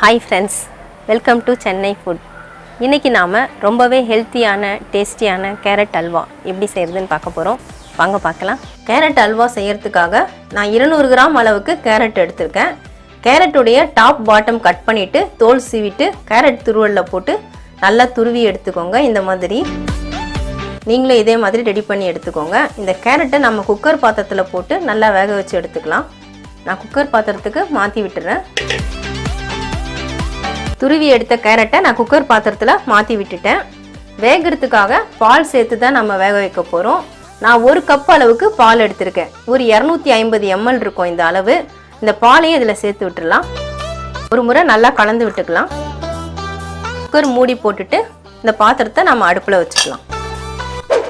Hi friends, welcome to Chennai food. இன்னைக்கு நாம ரொம்பவே ஹெல்த்தியான டேஸ்டியான கேரட் அல்வா எப்படி செய்யறதுன்னு பார்க்க போறோம். வாங்க பார்க்கலாம். கேரட் அல்வா செய்யிறதுக்காக நான் 200 கிராம் அளவுக்கு கேரட் எடுத்துர்க்கேன். கேரட்டுடைய டாப் பாட்டம் கட் பண்ணிட்டு தோல் சீவிட்டு கேரட் துருவல்ல போட்டு நல்லா துருவி எடுத்துக்கோங்க. இந்த மாதிரி நீங்களே இதே மாதிரி ரெடி பண்ணி எடுத்துக்கோங்க. இந்த கேரட்டை நம்ம குக்கர் பாத்திரத்துல போட்டு நல்லா வேக வச்சு எடுத்துக்கலாம். நான் குக்கர் பாத்திரத்துக்கு மாத்தி விட்டுறேன். துருவி எடுத்த கேரட்டை நான் குக்கர் பாத்திரத்துல மாத்தி விட்டுட்டேன். வேகிறதுக்காக பால் சேர்த்து தான் நம்ம வேக வைக்க போறோம். நான் 1 கப் அளவுக்கு பால் எடுத்துர்க்கேன். ஒரு 250 ml இருக்கும் இந்த அளவு. இந்த பாலையும் இதல சேர்த்து விட்டுறலாம். ஒரு முறை நல்லா கலந்து விட்டுக்கலாம். குக்கர் மூடி போட்டுட்டு இந்த பாத்திரத்தை நம்ம அடுப்புல வச்சுக்கலாம்.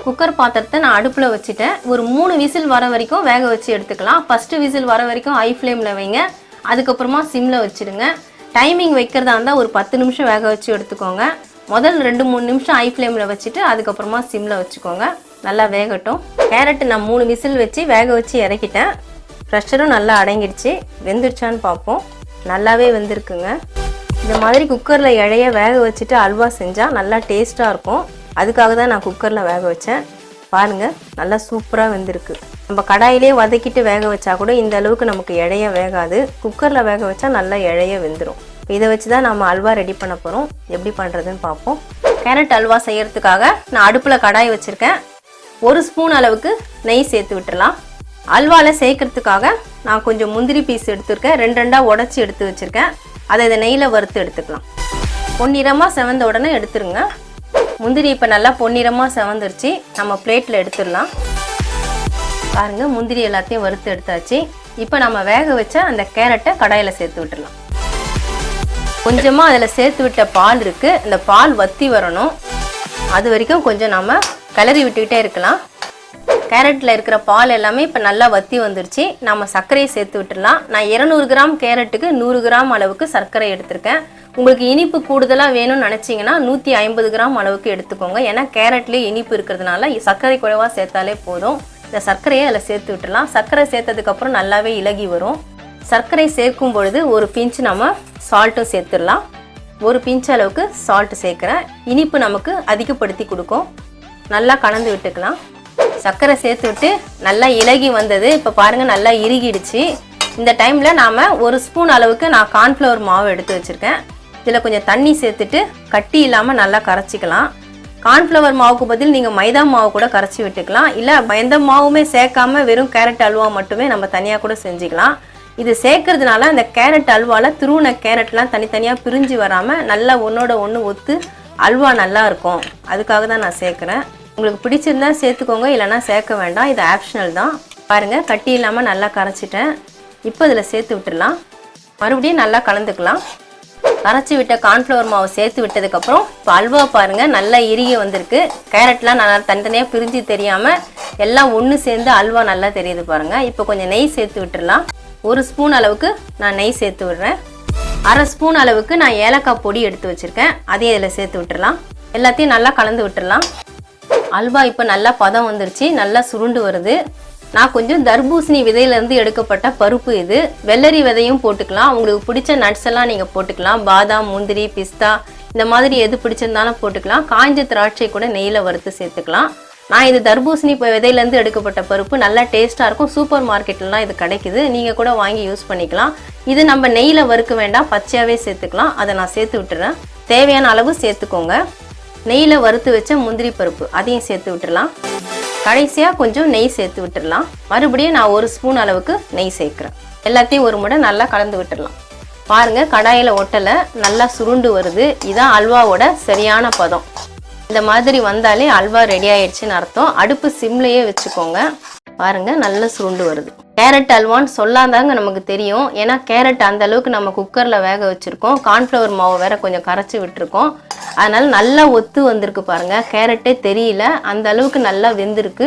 குக்கர் பாத்திரத்தை நான் அடுப்புல வச்சிட்டேன். ஒரு 3 விசில் வர வரைக்கும் வேக வச்சு எடுத்துக்கலாம். ஃபர்ஸ்ட் விசில் வர வரைக்கும் ஹை ஃப்ளேம்ல வைங்க. அதுக்கு அப்புறமா சிம்ல வச்சிடுங்க. டைமிங் வைக்கிறதா இருந்தா ஒரு 10 நிமிஷம் வேக வச்சு எடுத்துக்கோங்க. முதல் 2-3 நிமிஷம் ஹை ஃப்ளேம்ல வச்சிட்டு அதுக்கு அப்புறமா சிம்ல வச்சுக்கோங்க. நல்லா வேகட்டும். கேரட் நான் 3 விசில் வச்சு வேக வச்சு இறக்கிட்டேன். பிரஷரும் நல்லா அடங்கிடுச்சு. வெந்துருச்சான்னு பாப்போம். நல்லாவே வெந்திருக்குங்க. இந்த மாதிரி குக்கர்ல இழைய வேக வச்சிட்டு அல்வா செஞ்சா நல்லா டேஸ்டா இருக்கும். அதுக்காக தான் நான் குக்கர்ல வேக வச்சேன். பாருங்க நல்லா சூப்பரா வெந்திருக்கு. நம்ம கடாயிலே வதக்கிட்டு வேக வச்சா கூட இந்த அளவுக்கு நமக்கு இழைய வேகாது. குக்கர்ல வேக வச்சா நல்லா இழைய வெந்துரும். இதை வச்சு தான் நம்ம அல்வா ரெடி பண்ண போறோம். எப்படி பண்றதுன்னு பாப்போம். கேரட் அல்வா செய்யறதுக்காக நான் அடுப்புல கடாய் வச்சிருக்கேன். 1 ஸ்பூன் அளவுக்கு நெய் சேர்த்து விட்டுறலாம். அல்வால சேர்க்கிறதுக்காக நான் கொஞ்சம் முந்திரி பீஸ் எடுத்துர்க்கேன். 2 உடைச்சி எடுத்து வச்சிருக்கேன். அதை இந்த நெய்ல வறுத்து எடுத்துக்கலாம். பொன்னிறமா செவந்த உடனே எடுத்துருங்க. முந்திரி இப்ப நல்லா பொன்னிறமா செவந்துருச்சு. நம்ம பிளேட்ல எடுத்துடலாம். பாருங்க முந்திரி எல்லாத்தையும் வறுத்து எடுத்தாச்சு. இப்போ நம்ம வேக வச்ச அந்த கேரட்டை கடாயில சேர்த்து விட்டுறலாம். கொஞ்சமா அதில் சேர்த்து விட்ட பால் இருக்கு. இந்த பால் வத்தி வரணும். அது வரைக்கும் கொஞ்சம் நம்ம கிளறி விட்டுக்கிட்டே இருக்கலாம். கேரட்ல இருக்கிற பால் எல்லாமே இப்போ நல்லா வத்தி வந்துருச்சு. நம்ம சர்க்கரையை சேர்த்து விட்டுடலாம். நான் 200 கிராம் கேரட்டுக்கு 100 கிராம் அளவுக்கு சர்க்கரை எடுத்திருக்கேன். உங்களுக்கு இனிப்பு கூடுதலாக வேணும்னு நினச்சிங்கன்னா 150 கிராம் அளவுக்கு எடுத்துக்கோங்க. ஏன்னா கேரட்லேயே இனிப்பு இருக்கிறதுனால சர்க்கரை குறைவாக சேர்த்தாலே போதும். இந்த சர்க்கரையை அதில் சேர்த்து விட்டுடலாம். சர்க்கரை சேர்த்ததுக்கப்புறம் நல்லாவே இலகி வரும். சர்க்கரை சேர்க்கும் பொழுது ஒரு பிஞ்ச் நம்ம சால்ட்டும் சேர்த்துடலாம். ஒரு பிஞ்ச் அளவுக்கு சால்ட் சேர்க்குறேன். இனிப்பு நமக்கு அதிகப்படுத்தி கொடுக்கும். நல்லா கலந்து விட்டுக்கலாம். சர்க்கரை சேர்த்து விட்டு நல்லா இலகி வந்தது. இப்போ பாருங்கள் நல்லா இறுகிடுச்சு. இந்த டைமில் நாம் 1 ஸ்பூன் அளவுக்கு நான் கார்ன்ஃப்ளவர் மாவு எடுத்து வச்சுருக்கேன். இதில் கொஞ்சம் தண்ணி சேர்த்துட்டு கட்டி இல்லாமல் நல்லா கரைச்சிக்கலாம். கார்ன்ஃப்ளவர் மாவுக்கு பதில் நீங்கள் மைதா மாவு கூட கரைச்சி விட்டுக்கலாம். இல்லை எந்த மாவுமே சேர்க்காம வெறும் கேரட் அல்வா மட்டுமே நம்ம தனியாக கூட செஞ்சுக்கலாம். இது சேர்க்கறதுனால அந்த கேரட் அல்வாவில் துருவின கேரட்லாம் தனித்தனியாக பிரிஞ்சு வராமல் நல்லா ஒன்றோட ஒன்று ஒத்து அல்வா நல்லா இருக்கும். அதுக்காக தான் நான் சேர்க்குறேன். உங்களுக்கு பிடிச்சிருந்தா சேர்த்துக்கோங்க, இல்லைனா சேர்க்க வேண்டாம். இது ஆப்ஷனல் தான். பாருங்கள் கட்டி இல்லாமல் நல்லா கரைச்சிட்டேன். இப்போ இதில் சேர்த்து விட்டுடலாம். மறுபடியும் நல்லா கலந்துக்கலாம். கரைச்சி விட்ட கார்ன்ஃப்ளவர் மாவு சேர்த்து விட்டதுக்கப்புறம் இப்போ அல்வா பாருங்கள் நல்லா இறுகி வந்திருக்கு. கேரட்லாம் நல்லா தனித்தனியாக பிரிஞ்சு தெரியாமல் எல்லாம் ஒன்று சேர்ந்து அல்வா நல்லா தெரியுது பாருங்கள். இப்போ கொஞ்சம் நெய் சேர்த்து விட்டுடலாம். 1 ஸ்பூன் அளவுக்கு நான் நெய் சேர்த்து விடுறேன். 1/2 ஸ்பூன் அளவுக்கு நான் ஏலக்காய் பொடி எடுத்து வச்சுருக்கேன். அதையும் இதில் சேர்த்து விட்டுடலாம். எல்லாத்தையும் நல்லா கலந்து விட்டுடலாம். அல்வா இப்போ நல்லா பதம் வந்துருச்சு. நல்லா சுருண்டு வருது. நான் கொஞ்சம் தர்பூசணி விதையிலேருந்து எடுக்கப்பட்ட பருப்பு இது. வெள்ளரி விதையும் போட்டுக்கலாம். உங்களுக்கு பிடிச்ச நட்ஸ் எல்லாம் நீங்கள் போட்டுக்கலாம். பாதாம், முந்திரி, பிஸ்தா இந்த மாதிரி எது பிடிச்சிருந்தாலும் போட்டுக்கலாம். காய்ஞ்ச திராட்சை கூட நெய்யில் வறுத்து சேர்த்துக்கலாம். நான் இது தர்பூசணி விதையிலேருந்து எடுக்கப்பட்ட பருப்பு. நல்லா டேஸ்ட்டாக இருக்கும். சூப்பர் மார்க்கெட்லாம் இது கிடைக்குது. நீங்கள் கூட வாங்கி யூஸ் பண்ணிக்கலாம். இது நம்ம நெய்யில் வறுக்க வேண்டாம், பச்சையாகவே சேர்த்துக்கலாம். அதை நான் சேர்த்து விட்டுறேன். தேவையான அளவு சேர்த்துக்கோங்க. நெய்யில் வறுத்து வச்ச முந்திரி பருப்பு அதையும் சேர்த்து விட்டுடலாம். கடைசியாக கொஞ்சம் நெய் சேர்த்து விட்டுடலாம். மறுபடியும் நான் 1 ஸ்பூன் அளவுக்கு நெய் சேர்க்குறேன். எல்லாத்தையும் ஒரு முறை நல்லா கலந்து விட்டுடலாம். பாருங்கள் கடாயில் ஒட்டலை, நல்லா சுருண்டு வருது. இதான் அல்வாவோட சரியான பதம். இந்த மாதிரி வந்தாலே அல்வா ரெடி ஆயிடுச்சுன்னு அர்த்தம். அடுப்பு சிம்லையே வச்சுக்கோங்க. பாருங்கள் நல்லா சுருண்டு வருது. கேரட் அல்வான்னு சொல்லாதாங்க நமக்கு தெரியும். ஏன்னா கேரட் அந்த அளவுக்கு நம்ம குக்கரில் வேக வச்சுருக்கோம். கார்ன்ஃப்ளவர் மாவு வேற கொஞ்சம் கரைச்சி விட்டுருக்கோம். அதனால நல்லா ஒத்து வந்திருக்கு பாருங்கள். கேரட்டே தெரியல, அந்த அளவுக்கு நல்லா வெந்திருக்கு.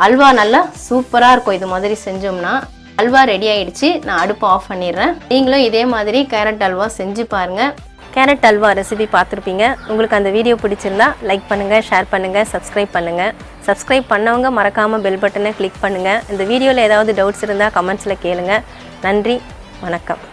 அல்வா நல்லா சூப்பராக இருக்கும். இது மாதிரி செஞ்சோம்னா அல்வா ரெடி ஆயிடுச்சு. நான் அடுப்பு ஆஃப் பண்ணிடுறேன். நீங்களும் இதே மாதிரி கேரட் அல்வா செஞ்சு பாருங்கள். கேரட் அல்வா ரெசிபி பார்த்துருப்பீங்க. உங்களுக்கு அந்த வீடியோ பிடிச்சிருந்தா லைக் பண்ணுங்கள், ஷேர் பண்ணுங்கள், சப்ஸ்கிரைப் பண்ணுங்கள். சப்ஸ்கிரைப் பண்ணவங்க மறக்காமல் பெல் பட்டனை கிளிக் பண்ணுங்கள். இந்த வீடியோவில் ஏதாவது டவுட்ஸ் இருந்தால் கமெண்ட்ஸில் கேளுங்கள். நன்றி, வணக்கம்.